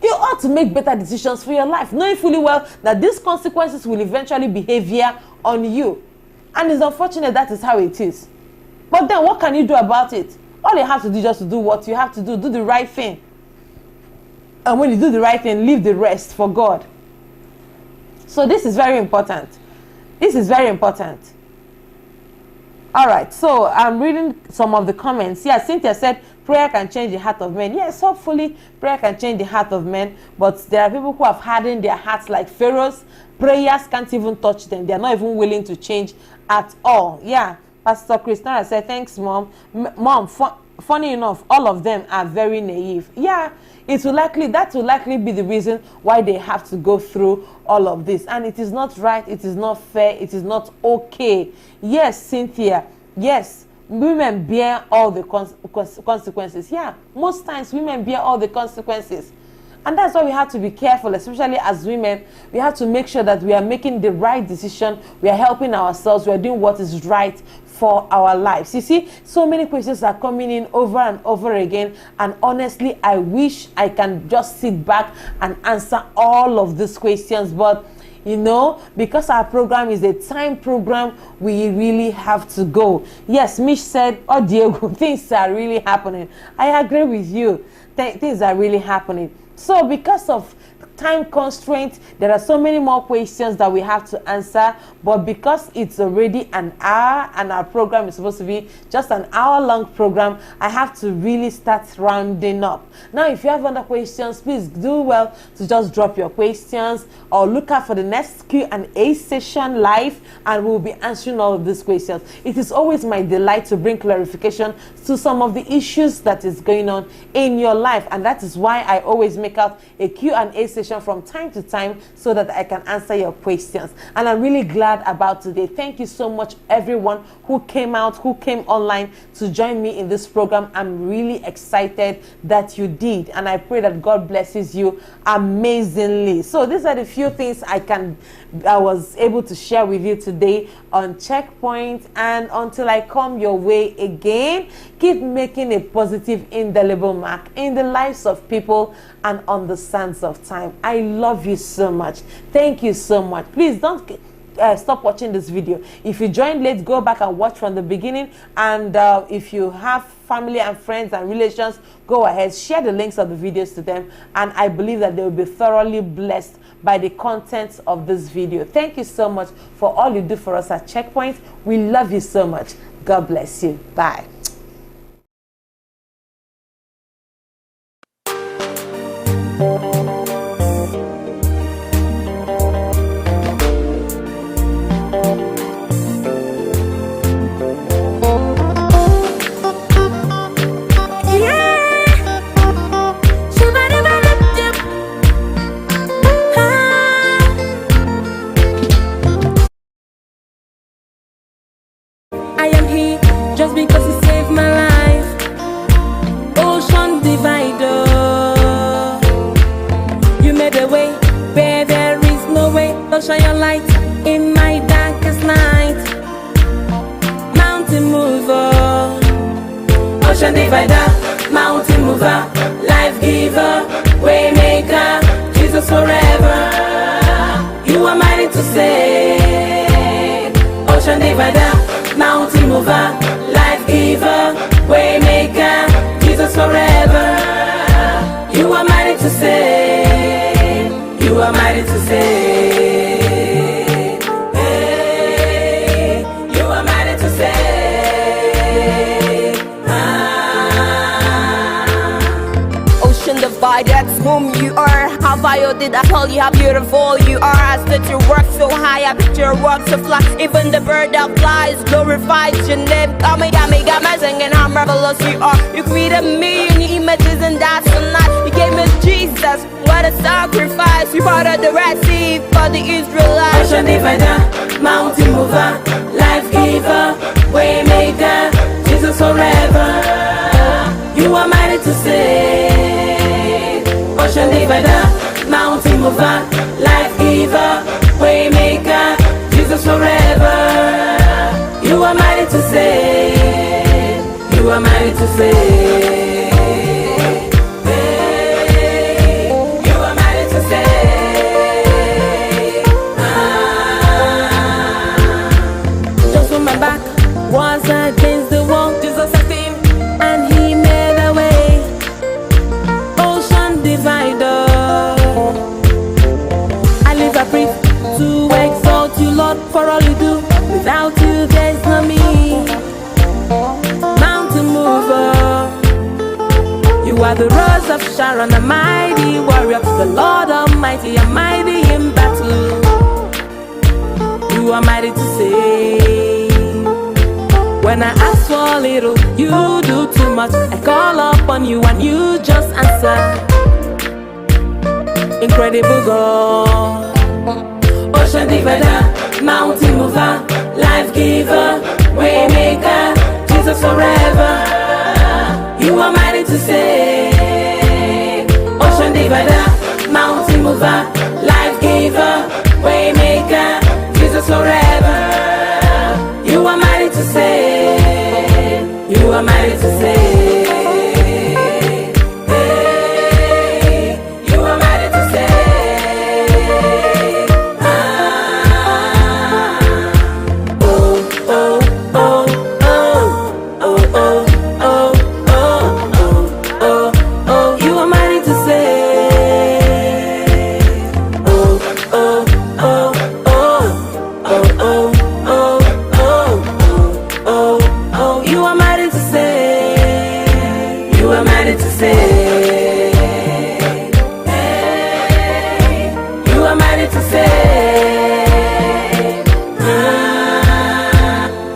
You ought to make better decisions for your life, knowing fully well that these consequences will eventually be heavier on you. And it's unfortunate that is how it is. But then what can you do about it? All you have to do is just to do what you have to do the right thing. And when you do the right thing, leave the rest for God. So this is very important. This is very important. All right, so I'm reading some of the comments. Yeah, Cynthia said prayer can change the heart of men. Yes, hopefully prayer can change the heart of men, but there are people who have hardened their hearts like Pharaohs. Prayers can't even touch them. They're not even willing to change at all. Yeah, Pastor Christina said, thanks, Mom. Mom, funny enough, all of them are very naive. Yeah, that will likely be the reason why they have to go through all of this. And it is not right, it is not fair, it is not okay. Yes, Cynthia, yes, women bear all the consequences. Yeah, most times women bear all the consequences. And that's why we have to be careful, especially as women. We have to make sure that we are making the right decision. We are helping ourselves. We are doing what is right for our lives. You see, so many questions are coming in over and over again. And honestly, I wish I can just sit back and answer all of these questions. But, you know, because our program is a time program, we really have to go. Yes, Mish said, oh, Diego, things are really happening. I agree with you. Things are really happening. So because of time constraint, there are so many more questions that we have to answer, but because it's already an hour and our program is supposed to be just an hour-long program, I have to really start rounding up. Now, if you have other questions, please do well to just drop your questions or look out for the next Q&A session live, and we'll be answering all of these questions. It is always my delight to bring clarification to some of the issues that is going on in your life, and that is why I always make out a Q&A session from time to time so that I can answer your questions. And I'm really glad about today. Thank you so much, everyone who came out, who came online to join me in this program. I'm really excited that you did, and I pray that God blesses you amazingly. So these are the few things I was able to share with you today on Checkpoint, and until I come your way again, keep making a positive, indelible mark in the lives of people and on the sands of time. I love you so much. Thank you so much. Please don't stop watching this video. If you joined late, go back and watch from the beginning. And if you have family and friends and relations, go ahead, share the links of the videos to them. And I believe that they will be thoroughly blessed by the contents of this video. Thank you so much for all you do for us at Checkpoint. We love you so much. God bless you. Bye. I am here just because you saved my life. Ocean divider, you made a way where there is no way. Don't shine your light in my darkest night. Mountain mover, ocean divider, mountain mover, life giver, way maker, Jesus forever. You are mighty to save. Ocean divider, mountain mover, life giver, way maker, Jesus forever. You are mighty to save. You are mighty to save. Hey, you are mighty to save. Ocean divide, that's whom you are. How vile did I tell you how beautiful you are? I stood your work so high, I picture your work so fly. Even the bird that flies glorifies your name. Got me singing how marvelous you are. You created me in your images, and that's so nice. You gave me Jesus, what a sacrifice. You brought out the Red Sea for the Israelites. Ocean divider, mountain mover, life giver, way maker, Jesus forever. You are mighty to save. Ocean divider, mountain mover, life giver, way maker, Jesus forever. You are mighty to save. You are mighty to save. Hey, you are mighty to save. Just when my back was against the wall, Jesus stepped in and he made a way. Ocean divider, I live a brief to You are the rose of Sharon, a mighty warrior, the Lord Almighty, a mighty in battle. You are mighty to save. When I ask for a little, you do too much. I call upon you and you just answer. Incredible God, ocean divider, mountain mover, life giver, way maker, Jesus forever. You are mighty to save. Ocean divider, mountain mover, life giver, way maker, Jesus forever. You are mighty to save. You are mighty to save. You are mighty to save. Oh, oh, oh, oh, oh, oh, oh, oh, oh, oh, you are mighty to save. Oh, oh, oh, oh, oh, oh, oh, oh, oh, you are mighty to save. You are mighty to save. You are mighty to save.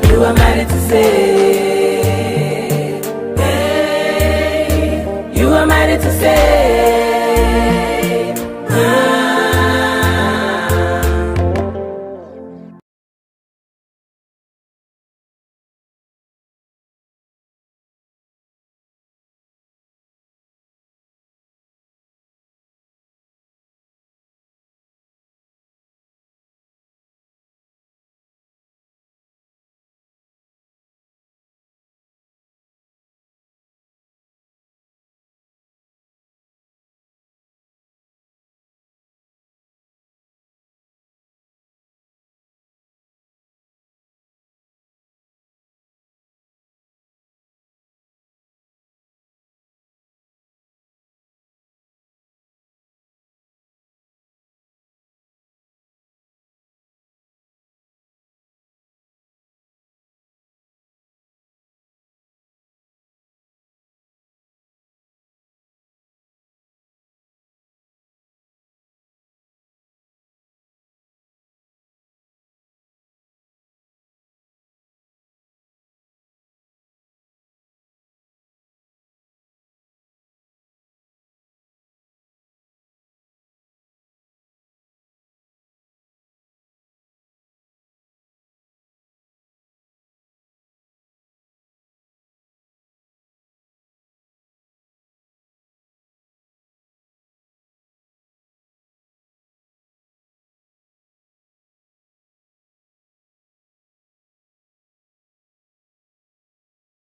You are mighty to save. You are mighty to save.